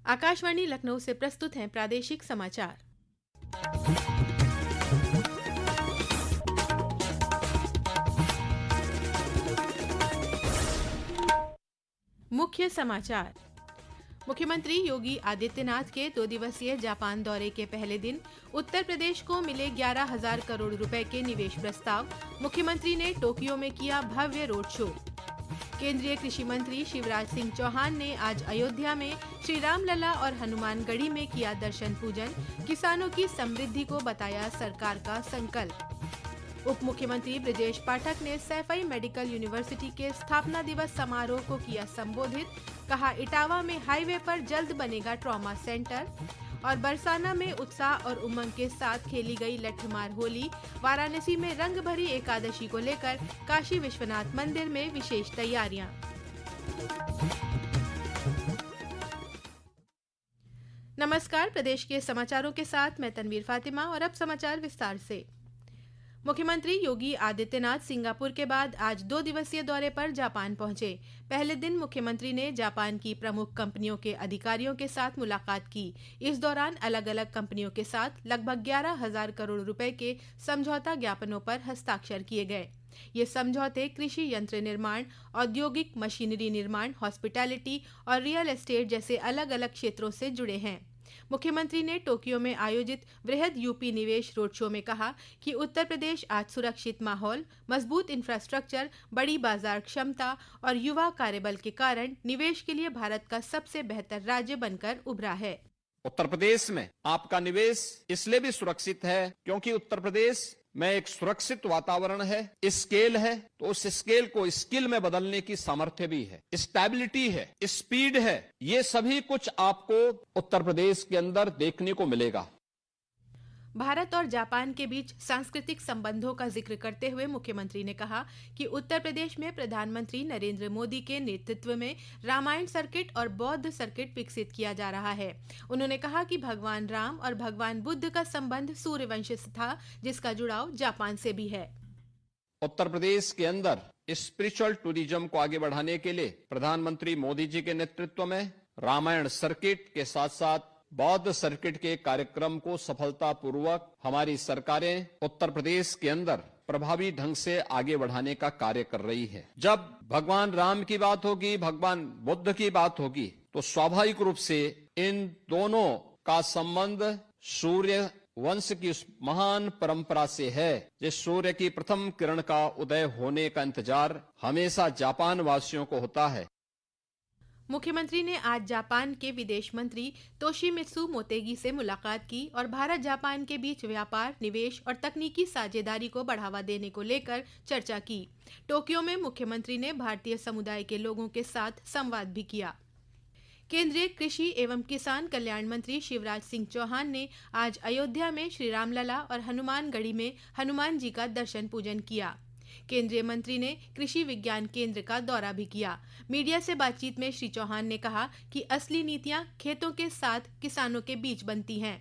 आकाशवाणी लखनऊ से प्रस्तुत हैं प्रादेशिक समाचार। मुख्य समाचार। मुख्यमंत्री योगी आदित्यनाथ के 2 दिवसीय जापान दौरे के पहले दिन उत्तर प्रदेश को मिले 11,000 करोड़ रुपए के निवेश प्रस्ताव। मुख्यमंत्री ने टोक्यो में किया भव्य रोड शो। केंद्रीय कृषि मंत्री शिवराज सिंह चौहान ने आज अयोध्या में श्री रामलला और हनुमानगढ़ी में किया दर्शन पूजन। किसानों की समृद्धि को बताया सरकार का संकल्प। उप मुख्यमंत्री ब्रजेश पाठक ने सैफई मेडिकल यूनिवर्सिटी के स्थापना दिवस समारोह को किया संबोधित। कहा, इटावा में हाईवे पर जल्द बनेगा ट्रॉमा सेंटर। और बरसाना में उत्साह और उमंग के साथ खेली गई लठमार होली। वाराणसी में रंग भरी एकादशी को लेकर काशी विश्वनाथ मंदिर में विशेष तैयारियां। नमस्कार, प्रदेश के समाचारों के साथ मैं तनवीर फातिमा और अब समाचार विस्तार से। मुख्यमंत्री योगी आदित्यनाथ सिंगापुर के बाद आज 2 दिवसीय दौरे पर जापान पहुंचे। पहले दिन मुख्यमंत्री ने जापान की प्रमुख कंपनियों के अधिकारियों के साथ मुलाकात की। इस दौरान अलग अलग कंपनियों के साथ लगभग 11,000 करोड़ रुपए के समझौता ज्ञापनों पर हस्ताक्षर किए गए। ये समझौते कृषि यंत्र निर्माण, औद्योगिक मशीनरी निर्माण, हॉस्पिटैलिटी और रियल एस्टेट जैसे अलग अलग क्षेत्रों से जुड़े हैं। मुख्यमंत्री ने टोक्यो में आयोजित वृहद यूपी निवेश रोड शो में कहा कि उत्तर प्रदेश आज सुरक्षित माहौल, मजबूत इंफ्रास्ट्रक्चर, बड़ी बाजार क्षमता और युवा कार्यबल के कारण निवेश के लिए भारत का सबसे बेहतर राज्य बनकर उभरा है। उत्तर प्रदेश में आपका निवेश इसलिए भी सुरक्षित है क्योंकि उत्तर प्रदेश में एक सुरक्षित वातावरण है, स्केल है, तो उस स्केल को स्किल में बदलने की सामर्थ्य भी है, स्टेबिलिटी है, स्पीड है। ये सभी कुछ आपको उत्तर प्रदेश के अंदर देखने को मिलेगा। भारत और जापान के बीच सांस्कृतिक संबंधों का जिक्र करते हुए मुख्यमंत्री ने कहा कि उत्तर प्रदेश में प्रधानमंत्री नरेंद्र मोदी के नेतृत्व में रामायण सर्किट और बौद्ध सर्किट विकसित किया जा रहा है। उन्होंने कहा कि भगवान राम और भगवान बुद्ध का संबंध सूर्यवंश से था, जिसका जुड़ाव जापान से भी है। उत्तर प्रदेश के अंदर स्पिरिचुअल टूरिज्म को आगे बढ़ाने के लिए प्रधानमंत्री मोदी जी के नेतृत्व में रामायण सर्किट के साथ साथ बौद्ध सर्किट के कार्यक्रम को सफलतापूर्वक हमारी सरकारें उत्तर प्रदेश के अंदर प्रभावी ढंग से आगे बढ़ाने का कार्य कर रही है। जब भगवान राम की बात होगी, भगवान बुद्ध की बात होगी, तो स्वाभाविक रूप से इन दोनों का संबंध सूर्य वंश की उस महान परंपरा से है, जिस सूर्य की प्रथम किरण का उदय होने का इंतजार हमेशा जापान वासियों को होता है। मुख्यमंत्री ने आज जापान के विदेश मंत्री तोशिमित्सु मोतेगी से मुलाकात की और भारत जापान के बीच व्यापार, निवेश और तकनीकी साझेदारी को बढ़ावा देने को लेकर चर्चा की। टोक्यो में मुख्यमंत्री ने भारतीय समुदाय के लोगों के साथ संवाद भी किया। केंद्रीय कृषि एवं किसान कल्याण मंत्री शिवराज सिंह चौहान ने आज अयोध्या में श्री रामलला और हनुमानगढ़ी में हनुमान जी का दर्शन पूजन किया। केंद्रीय मंत्री ने कृषि विज्ञान केंद्र का दौरा भी किया। मीडिया से बातचीत में श्री चौहान ने कहा कि असली नीतियां खेतों के साथ किसानों के बीच बनती हैं।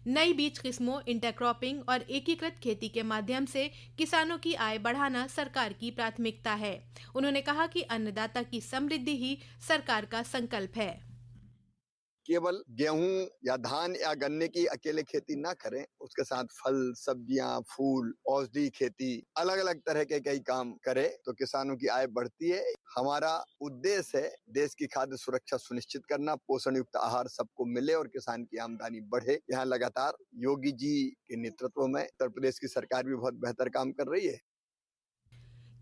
नई बीज किस्मों, इंटरक्रॉपिंग और एकीकृत खेती के माध्यम से किसानों की आय बढ़ाना सरकार की प्राथमिकता है। उन्होंने कहा कि अन्नदाता की समृद्धि ही सरकार का संकल्प है। केवल गेहूं या धान या गन्ने की अकेले खेती ना करें, उसके साथ फल, सब्जियां, फूल, औषधि खेती, अलग अलग तरह के कई काम करें तो किसानों की आय बढ़ती है। हमारा उद्देश्य है देश की खाद्य सुरक्षा सुनिश्चित करना, पोषण युक्त आहार सबको मिले और किसान की आमदनी बढ़े। यहाँ लगातार योगी जी के नेतृत्व में उत्तर प्रदेश की सरकार भी बहुत बेहतर काम कर रही है।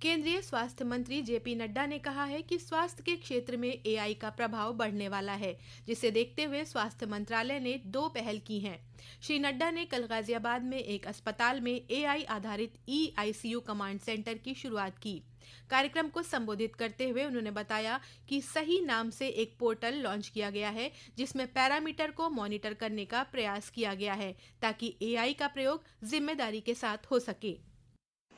केंद्रीय स्वास्थ्य मंत्री जेपी नड्डा ने कहा है कि स्वास्थ्य के क्षेत्र में एआई का प्रभाव बढ़ने वाला है, जिसे देखते हुए स्वास्थ्य मंत्रालय ने 2 पहल की हैं। श्री नड्डा ने कल गाजियाबाद में एक अस्पताल में एआई आधारित ICU कमांड सेंटर की शुरुआत की। कार्यक्रम को संबोधित करते हुए उन्होंने बताया कि सही नाम से एक पोर्टल लॉन्च किया गया है, जिसमें पैरामीटर को मॉनिटर करने का प्रयास किया गया है ताकि एआई का प्रयोग जिम्मेदारी के साथ हो सके।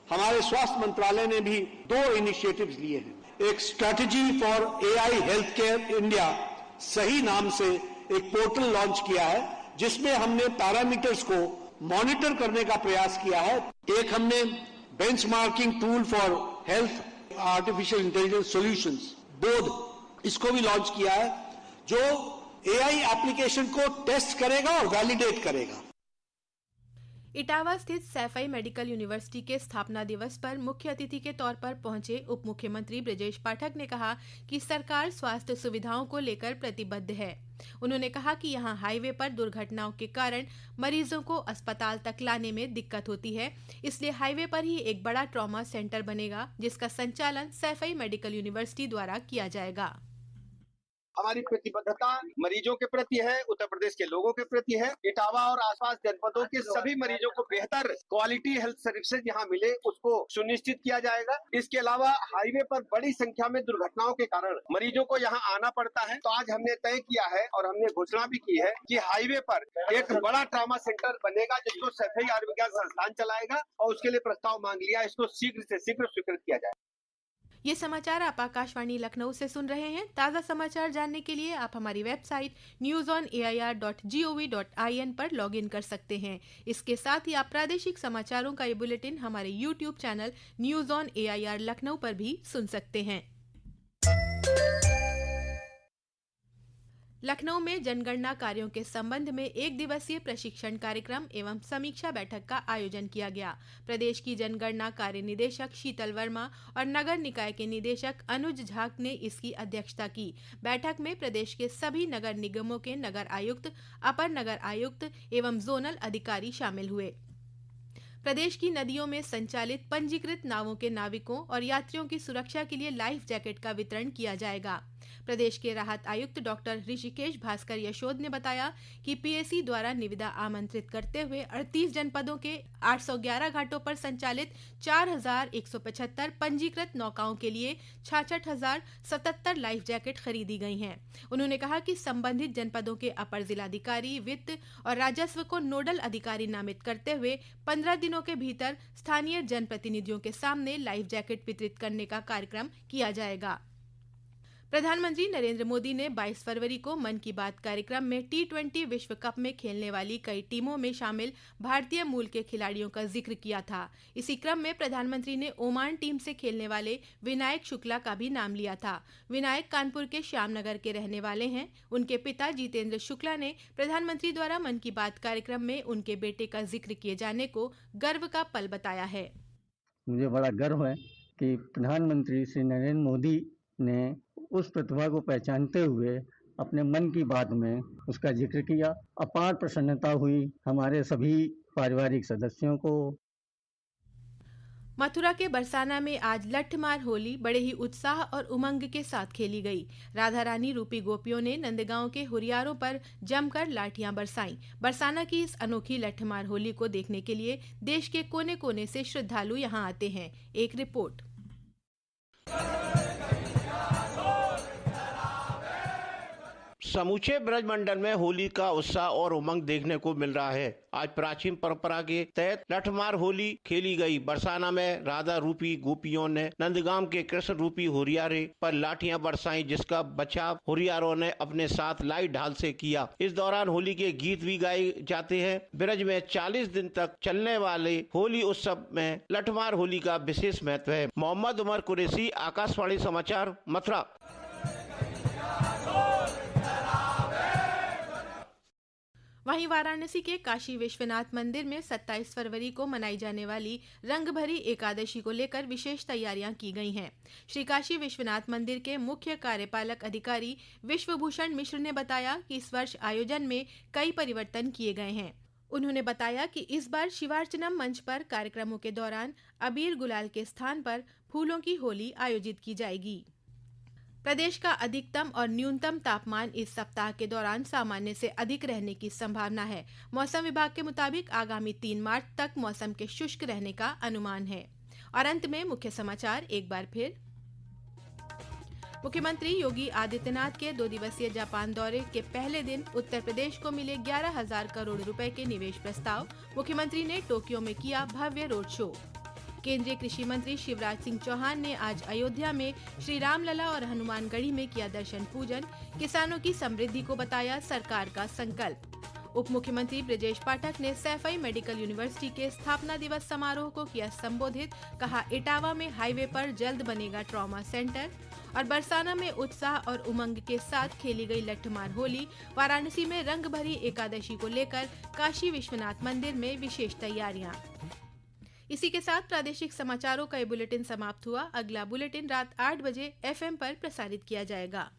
हमारे स्वास्थ्य मंत्रालय ने भी 2 इनिशिएटिव्स लिए हैं। एक strategy for AI health care India सही नाम से एक पोर्टल लॉन्च किया है, जिसमें हमने पैरामीटर्स को मॉनिटर करने का प्रयास किया है। एक हमने benchmarking tool for health artificial intelligence solutions, बोध, इसको भी लॉन्च किया है, जो AI एप्लीकेशन को टेस्ट करेगा और वैलिडेट करेगा। इटावा स्थित सैफई मेडिकल यूनिवर्सिटी के स्थापना दिवस पर मुख्य अतिथि के तौर पर पहुंचे उप मुख्यमंत्री ब्रजेश पाठक ने कहा कि सरकार स्वास्थ्य सुविधाओं को लेकर प्रतिबद्ध है। उन्होंने कहा कि यहां हाईवे पर दुर्घटनाओं के कारण मरीजों को अस्पताल तक लाने में दिक्कत होती है, इसलिए हाईवे पर ही एक बड़ा ट्रॉमा सेंटर बनेगा, जिसका संचालन सैफई मेडिकल यूनिवर्सिटी द्वारा किया जाएगा। हमारी प्रतिबद्धता मरीजों के प्रति है, उत्तर प्रदेश के लोगों के प्रति है। इटावा और आसपास जनपदों के सभी मरीजों को बेहतर क्वालिटी हेल्थ सर्विसेज यहाँ मिले, उसको सुनिश्चित किया जाएगा। इसके अलावा हाईवे पर बड़ी संख्या में दुर्घटनाओं के कारण मरीजों को यहाँ आना पड़ता है, तो आज हमने तय किया है और हमने घोषणा भी की है कि हाईवे पर एक बड़ा ट्रॉमा सेंटर बनेगा, जिसको सैफई आयुर्विज्ञान संस्थान चलाएगा और उसके लिए प्रस्ताव मांग लिया, इसको शीघ्र से शीघ्र स्वीकृत किया जाए। ये समाचार आप आकाशवाणी लखनऊ से सुन रहे हैं। ताज़ा समाचार जानने के लिए आप हमारी वेबसाइट newsonair.gov.in पर लॉगिन कर सकते हैं। इसके साथ ही आप प्रादेशिक समाचारों का ये बुलेटिन हमारे YouTube channel news on AIR Lucknow पर भी सुन सकते हैं। लखनऊ में जनगणना कार्यों के संबंध में एक दिवसीय प्रशिक्षण कार्यक्रम एवं समीक्षा बैठक का आयोजन किया गया। प्रदेश की जनगणना कार्य निदेशक शीतल वर्मा और नगर निकाय के निदेशक अनुज झा ने इसकी अध्यक्षता की। बैठक में प्रदेश के सभी नगर निगमों के नगर आयुक्त, अपर नगर आयुक्त एवं जोनल अधिकारी शामिल हुए। प्रदेश की नदियों में संचालित पंजीकृत नावों के नाविकों और यात्रियों की सुरक्षा के लिए लाइफ जैकेट का वितरण किया जाएगा। प्रदेश के राहत आयुक्त डॉक्टर ऋषिकेश भास्कर यशोद ने बताया कि PAC द्वारा निविदा आमंत्रित करते हुए 38 जनपदों के 811 घाटों पर संचालित 4175 पंजीकृत नौकाओं के लिए 66,077 लाइफ जैकेट खरीदी गई हैं। उन्होंने कहा कि संबंधित जनपदों के अपर जिलाधिकारी, वित्त और राजस्व को नोडल अधिकारी नामित करते हुए 15 दिनों के भीतर स्थानीय जनप्रतिनिधियों के सामने लाइफ जैकेट वितरित करने का कार्यक्रम किया जाएगा। प्रधानमंत्री नरेंद्र मोदी ने 22 फरवरी को मन की बात कार्यक्रम में T20 विश्व कप में खेलने वाली कई टीमों में शामिल भारतीय मूल के खिलाड़ियों का जिक्र किया था। इसी क्रम में प्रधानमंत्री ने ओमान टीम से खेलने वाले विनायक शुक्ला का भी नाम लिया था। विनायक कानपुर के श्यामनगर के रहने वाले हैं। उनके पिता जितेंद्र शुक्ला ने प्रधानमंत्री द्वारा मन की बात कार्यक्रम में उनके बेटे का जिक्र किए जाने को गर्व का पल बताया है। मुझे बड़ा गर्व है कि प्रधानमंत्री श्री नरेंद्र मोदी ने उस प्रतिभा को पहचानते हुए अपने मन की बात में उसका जिक्र किया। अपार प्रसन्नता हुई हमारे सभी पारिवारिक सदस्यों को। मथुरा के बरसाना में आज लठमार होली बड़े ही उत्साह और उमंग के साथ खेली गई। राधा रानी रूपी गोपियों ने नंदगांव के हुरियारों पर जमकर लाठियां बरसाईं। बरसाना की इस अनोखी लठमार होली को देखने के लिए देश के कोने कोने से श्रद्धालु यहां आते हैं। एक रिपोर्ट। समूचे ब्रजमंडल में होली का उत्साह और उमंग देखने को मिल रहा है। आज प्राचीन परंपरा के तहत लठमार होली खेली गई। बरसाना में राधा रूपी गोपियों ने नंदगांव के कृष्ण रूपी हुरियारे पर लाठियां बरसाई, जिसका बचाव हुरियारों ने अपने साथ लाई ढाल से किया। इस दौरान होली के गीत भी गाए जाते हैं। ब्रज में 40 दिन तक चलने वाले होली उत्सव में लठमार होली का विशेष महत्व है। मोहम्मद उमर कुरैशी, आकाशवाणी समाचार, मथुरा। वहीं वाराणसी के काशी विश्वनाथ मंदिर में 27 फरवरी को मनाई जाने वाली रंग भरी एकादशी को लेकर विशेष तैयारियां की गई हैं। श्री काशी विश्वनाथ मंदिर के मुख्य कार्यपालक अधिकारी विश्वभूषण मिश्र ने बताया कि इस वर्ष आयोजन में कई परिवर्तन किए गए हैं। उन्होंने बताया कि इस बार शिवार्चनम मंच पर कार्यक्रमों के दौरान अबीर गुलाल के स्थान पर फूलों की होली आयोजित की जाएगी। प्रदेश का अधिकतम और न्यूनतम तापमान इस सप्ताह के दौरान सामान्य से अधिक रहने की संभावना है। मौसम विभाग के मुताबिक आगामी 3 मार्च तक मौसम के शुष्क रहने का अनुमान है। और अंत में मुख्य समाचार एक बार फिर। मुख्यमंत्री योगी आदित्यनाथ के 2 दिवसीय जापान दौरे के पहले दिन उत्तर प्रदेश को मिले 11,000 करोड़ रुपए के निवेश प्रस्ताव। मुख्यमंत्री ने टोक्यो में किया भव्य रोड शो। केंद्रीय कृषि मंत्री शिवराज सिंह चौहान ने आज अयोध्या में श्री रामलला और हनुमानगढ़ी में किया दर्शन पूजन। किसानों की समृद्धि को बताया सरकार का संकल्प। उप मुख्यमंत्री ब्रजेश पाठक ने सैफई मेडिकल यूनिवर्सिटी के स्थापना दिवस समारोह को किया संबोधित। कहा, इटावा में हाईवे पर जल्द बनेगा ट्रॉमा सेंटर। और बरसाना में उत्साह और उमंग के साथ खेली गई लठमार होली। वाराणसी में रंग भरी एकादशी को लेकर काशी विश्वनाथ मंदिर में विशेष तैयारियां। इसी के साथ प्रादेशिक समाचारों का ये बुलेटिन समाप्त हुआ। अगला बुलेटिन रात 8 बजे FM पर प्रसारित किया जाएगा।